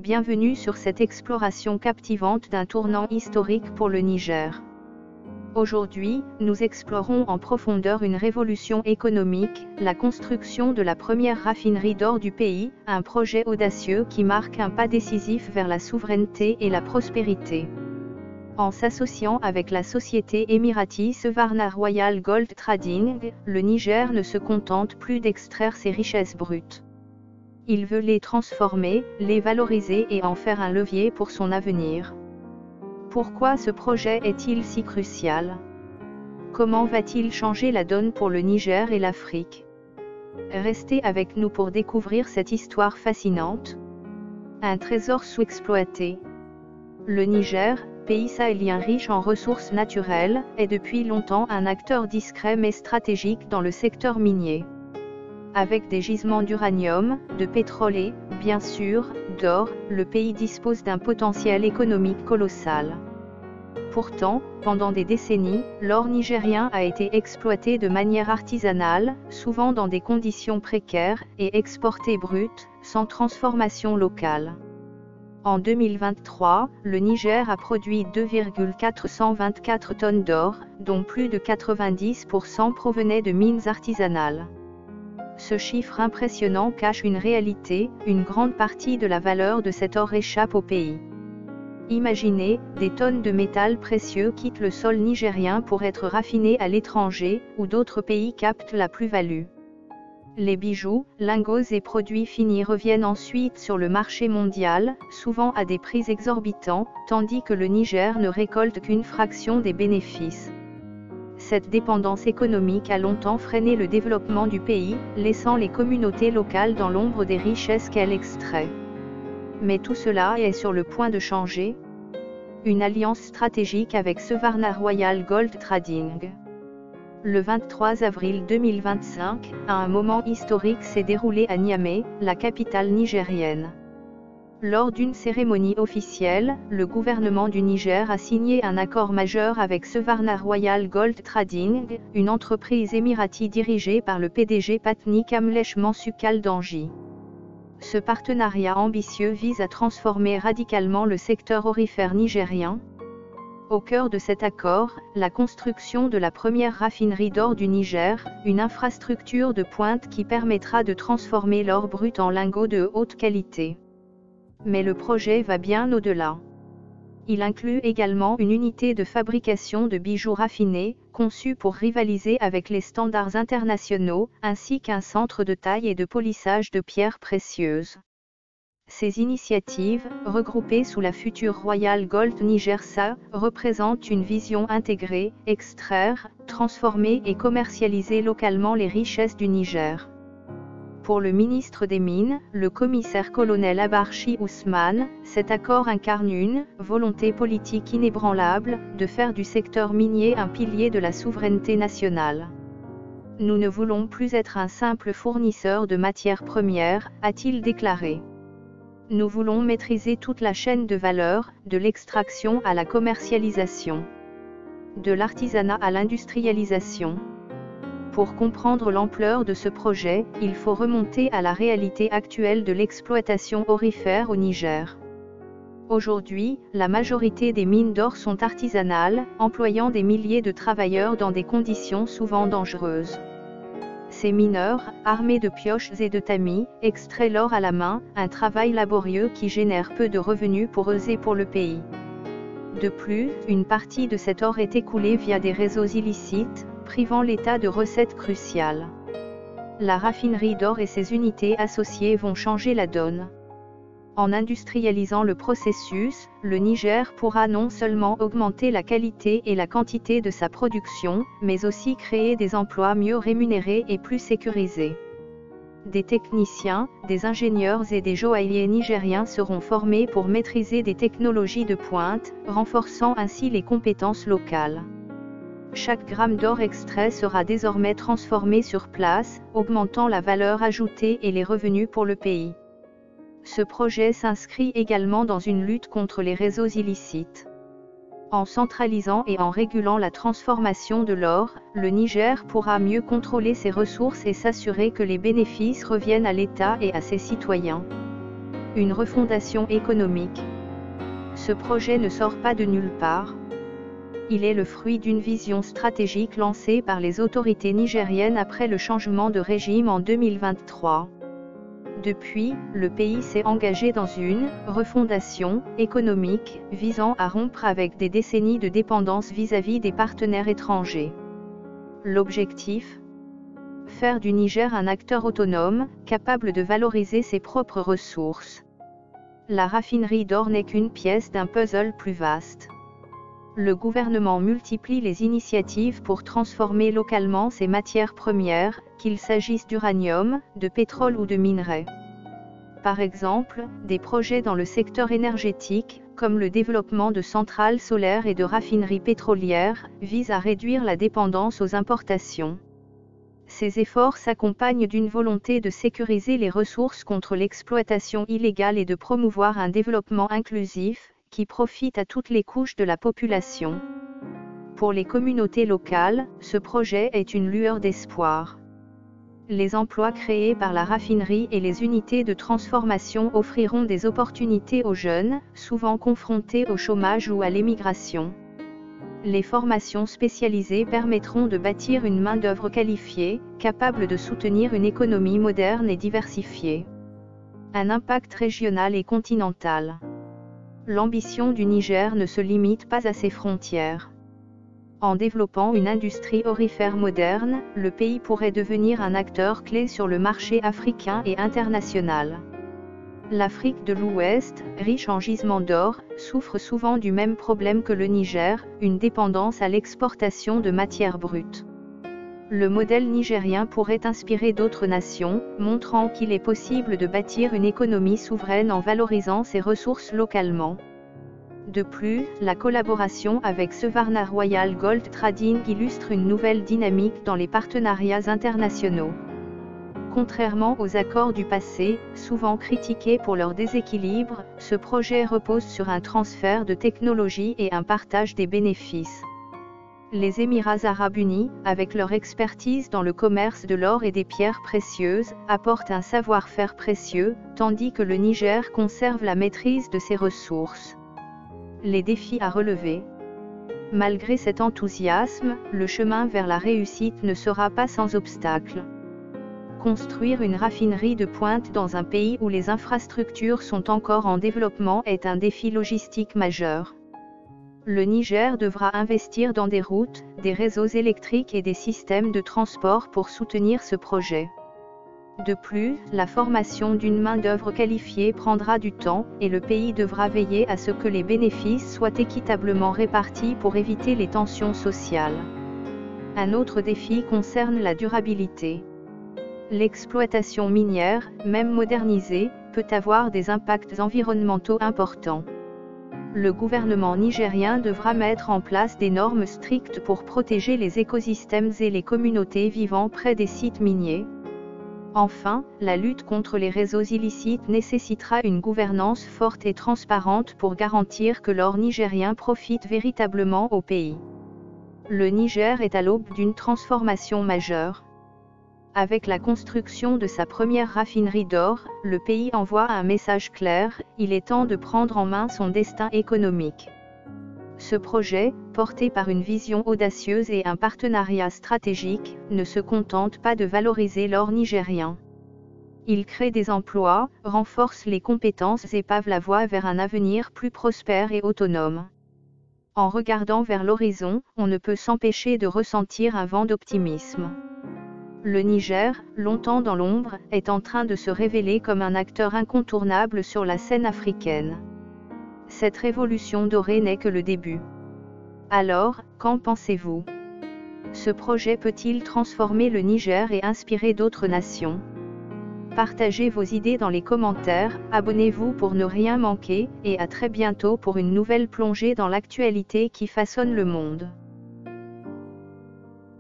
bienvenue sur cette exploration captivante d'un tournant historique pour le Niger. Aujourd'hui, nous explorons en profondeur une révolution économique, la construction de la première raffinerie d'or du pays, un projet audacieux qui marque un pas décisif vers la souveraineté et la prospérité. En s'associant avec la société émirati Sevarna Royal Gold Trading, le Niger ne se contente plus d'extraire ses richesses brutes. Il veut les transformer, les valoriser et en faire un levier pour son avenir. Pourquoi ce projet est-il si crucial? Comment va-t-il changer la donne pour le Niger et l'Afrique? Restez avec nous pour découvrir cette histoire fascinante. Un trésor sous-exploité. Le Niger, pays sahélien riche en ressources naturelles, est depuis longtemps un acteur discret mais stratégique dans le secteur minier. Avec des gisements d'uranium, de pétrole et, bien sûr, d'or, le pays dispose d'un potentiel économique colossal. Pourtant, pendant des décennies, l'or nigérien a été exploité de manière artisanale, souvent dans des conditions précaires, et exporté brut, sans transformation locale. En 2023, le Niger a produit 2,424 tonnes d'or, dont plus de 90% provenaient de mines artisanales. Ce chiffre impressionnant cache une réalité, une grande partie de la valeur de cet or échappe au pays. Imaginez, des tonnes de métal précieux quittent le sol nigérien pour être raffinés à l'étranger, où d'autres pays captent la plus-value. Les bijoux, lingots et produits finis reviennent ensuite sur le marché mondial, souvent à des prix exorbitants, tandis que le Niger ne récolte qu'une fraction des bénéfices. Cette dépendance économique a longtemps freiné le développement du pays, laissant les communautés locales dans l'ombre des richesses qu'elle extrait. Mais tout cela est sur le point de changer. Une alliance stratégique avec Sevarna Royal Gold Trading. Le 23 avril 2025, un moment historique s'est déroulé à Niamey, la capitale nigérienne. Lors d'une cérémonie officielle, le gouvernement du Niger a signé un accord majeur avec Sevarna Royal Gold Trading, une entreprise émirati dirigée par le PDG Patni Kamlesh Mansukal Danji. Ce partenariat ambitieux vise à transformer radicalement le secteur aurifère nigérien. Au cœur de cet accord, la construction de la première raffinerie d'or du Niger, une infrastructure de pointe qui permettra de transformer l'or brut en lingots de haute qualité. Mais le projet va bien au-delà. Il inclut également une unité de fabrication de bijoux raffinés, conçue pour rivaliser avec les standards internationaux, ainsi qu'un centre de taille et de polissage de pierres précieuses. Ces initiatives, regroupées sous la future Royal Gold Niger-SA, représentent une vision intégrée, extraire, transformer et commercialiser localement les richesses du Niger. Pour le ministre des Mines, le commissaire-colonel Abarchi Ousmane, cet accord incarne une volonté politique inébranlable de faire du secteur minier un pilier de la souveraineté nationale. Nous ne voulons plus être un simple fournisseur de matières premières, a-t-il déclaré. Nous voulons maîtriser toute la chaîne de valeur, de l'extraction à la commercialisation, de l'artisanat à l'industrialisation. Pour comprendre l'ampleur de ce projet, il faut remonter à la réalité actuelle de l'exploitation aurifère au Niger. Aujourd'hui, la majorité des mines d'or sont artisanales, employant des milliers de travailleurs dans des conditions souvent dangereuses. Ces mineurs, armés de pioches et de tamis, extraient l'or à la main, un travail laborieux qui génère peu de revenus pour eux et pour le pays. De plus, une partie de cet or est écoulée via des réseaux illicites, privant l'État de recettes cruciales. La raffinerie d'or et ses unités associées vont changer la donne. En industrialisant le processus, le Niger pourra non seulement augmenter la qualité et la quantité de sa production, mais aussi créer des emplois mieux rémunérés et plus sécurisés. Des techniciens, des ingénieurs et des joailliers nigériens seront formés pour maîtriser des technologies de pointe, renforçant ainsi les compétences locales. Chaque gramme d'or extrait sera désormais transformé sur place, augmentant la valeur ajoutée et les revenus pour le pays. Ce projet s'inscrit également dans une lutte contre les réseaux illicites. En centralisant et en régulant la transformation de l'or, le Niger pourra mieux contrôler ses ressources et s'assurer que les bénéfices reviennent à l'État et à ses citoyens. une refondation économique. Ce projet ne sort pas de nulle part. Il est le fruit d'une vision stratégique lancée par les autorités nigériennes après le changement de régime en 2023. Depuis, le pays s'est engagé dans une refondation économique visant à rompre avec des décennies de dépendance vis-à-vis des partenaires étrangers. L'objectif ? Faire du Niger un acteur autonome, capable de valoriser ses propres ressources. La raffinerie d'or n'est qu'une pièce d'un puzzle plus vaste. Le gouvernement multiplie les initiatives pour transformer localement ces matières premières, qu'il s'agisse d'uranium, de pétrole ou de minerais. Par exemple, des projets dans le secteur énergétique, comme le développement de centrales solaires et de raffineries pétrolières, visent à réduire la dépendance aux importations. Ces efforts s'accompagnent d'une volonté de sécuriser les ressources contre l'exploitation illégale et de promouvoir un développement inclusif, qui profite à toutes les couches de la population. Pour les communautés locales, ce projet est une lueur d'espoir. Les emplois créés par la raffinerie et les unités de transformation offriront des opportunités aux jeunes, souvent confrontés au chômage ou à l'émigration. Les formations spécialisées permettront de bâtir une main-d'œuvre qualifiée, capable de soutenir une économie moderne et diversifiée. Un impact régional et continental. L'ambition du Niger ne se limite pas à ses frontières. En développant une industrie aurifère moderne, le pays pourrait devenir un acteur clé sur le marché africain et international. L'Afrique de l'Ouest, riche en gisements d'or, souffre souvent du même problème que le Niger, une dépendance à l'exportation de matières brutes. Le modèle nigérien pourrait inspirer d'autres nations, montrant qu'il est possible de bâtir une économie souveraine en valorisant ses ressources localement. De plus, la collaboration avec Sevarna Royal Gold Trading illustre une nouvelle dynamique dans les partenariats internationaux. Contrairement aux accords du passé, souvent critiqués pour leur déséquilibre, ce projet repose sur un transfert de technologie et un partage des bénéfices. Les Émirats arabes unis, avec leur expertise dans le commerce de l'or et des pierres précieuses, apportent un savoir-faire précieux, tandis que le Niger conserve la maîtrise de ses ressources. Les défis à relever. Malgré cet enthousiasme, le chemin vers la réussite ne sera pas sans obstacle. Construire une raffinerie de pointe dans un pays où les infrastructures sont encore en développement est un défi logistique majeur. Le Niger devra investir dans des routes, des réseaux électriques et des systèmes de transport pour soutenir ce projet. De plus, la formation d'une main-d'œuvre qualifiée prendra du temps, et le pays devra veiller à ce que les bénéfices soient équitablement répartis pour éviter les tensions sociales. Un autre défi concerne la durabilité. L'exploitation minière, même modernisée, peut avoir des impacts environnementaux importants. Le gouvernement nigérien devra mettre en place des normes strictes pour protéger les écosystèmes et les communautés vivant près des sites miniers. Enfin, la lutte contre les réseaux illicites nécessitera une gouvernance forte et transparente pour garantir que l'or nigérien profite véritablement au pays. Le Niger est à l'aube d'une transformation majeure. Avec la construction de sa première raffinerie d'or, le pays envoie un message clair, il est temps de prendre en main son destin économique. Ce projet, porté par une vision audacieuse et un partenariat stratégique, ne se contente pas de valoriser l'or nigérien. Il crée des emplois, renforce les compétences et pave la voie vers un avenir plus prospère et autonome. En regardant vers l'horizon, on ne peut s'empêcher de ressentir un vent d'optimisme. Le Niger, longtemps dans l'ombre, est en train de se révéler comme un acteur incontournable sur la scène africaine. Cette révolution dorée n'est que le début. Alors, qu'en pensez-vous ? Ce projet peut-il transformer le Niger et inspirer d'autres nations ? Partagez vos idées dans les commentaires, abonnez-vous pour ne rien manquer, et à très bientôt pour une nouvelle plongée dans l'actualité qui façonne le monde.